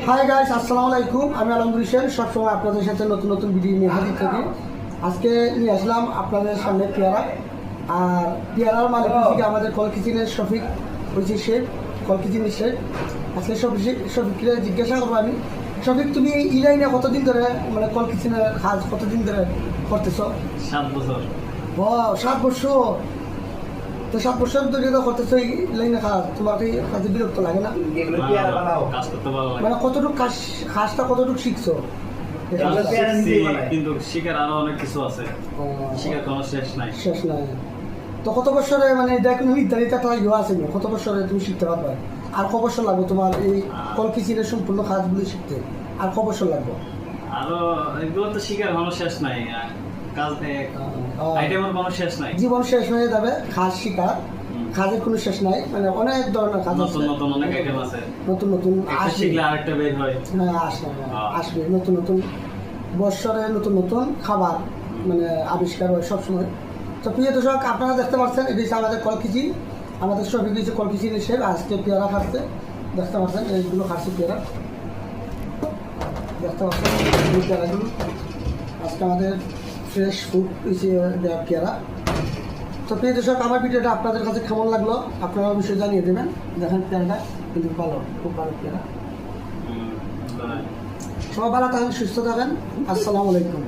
Hi guys, আসসালামু আলাইকুম। আমি আলমগীর হোসেন, সবসময় আপনাদের সাথে নতুন নতুন ভিডিও নিয়ে হাজির থাকি। আজকে নিয়ে আসলাম আপনাদের সামনে পেয়ারা। আর পেয়ারার মালিক হচ্ছে আমাদের কল কিচেনের শফিক হয়েছে শেখ, কল কিচেনের শেখ। আজকে শফিককে জিজ্ঞাসা করবো আমি, শফিক তুমি এই লাইনে কতদিন ধরে, মানে কল কিচেনের কাজ কতদিন ধরে করতেছো? 7 বছর। ও 7 বছর। তো 7 বছর ধরে তো করতেছো এই লাইনে কাজ, তোমার কি কাজে বিরক্ত লাগে না? কাজ করতে ভালো লাগে। মানে কতটুকু কাজটা কতটুকু শিখছো? শিখছি, কিন্তু শিখার আরো অনেক কিছু আছে, শিখার কোনো শেষ নাই। শেষ নাই। তো কত বছরে, মানে এটা কোনো নির্ধারিত একটা ইয়ে আছে না, কত বছরে তুমি শিখতে পারবে? আর ক বছর লাগবে তোমার এই কল কিচেনের সম্পূর্ণ কাজগুলো শিখতে? আর ক বছর লাগবে? আরো এগুলো তো শিখার কোনো শেষ নাই, কাজ আইটেমের কোনো শেষ নাই। জীবন শেষ হয়ে যাবে কাজ শিখার, কাজের কোনো শেষ নাই। মানে অনেক ধরনের কাজ আছে, নতুন নতুন অনেক আইটেম আছে, নতুন নতুন একটা শিখলে আরেকটা বের হয়। হ্যাঁ আসবে নতুন নতুন বৎসরে নতুন নতুন খাবার মানে আবিষ্কার হয় সবসময়। তো প্রিয় দর্শক, আপনারা দেখতে পাচ্ছেন এটা হচ্ছে আমাদের কল কিচেন, আমাদের শফিক হচ্ছে কল কিচেন হিসেবে আজকে পেয়ারা খাচ্ছে। দেখতে পাচ্ছেন এইগুলো খাচ্ছে পেয়ারা, দেখতে পাচ্ছেন এই পেয়ারাগুলো আজকে আমাদের ফ্রেশ ফুড হিসেবে দেওয়া পেয়ারা। তো প্রিয় দর্শক, আমার ভিডিওটা আপনাদের কাছে কেমন লাগলো আপনারা অবশ্যই জানিয়ে দেবেন। দেখেন পেয়ারাটা কিন্তু ভালো, খুব ভালো পেয়ারা। সবাই ভালো থাকেন, সুস্থ থাকেন। আসসালামু আলাইকুম।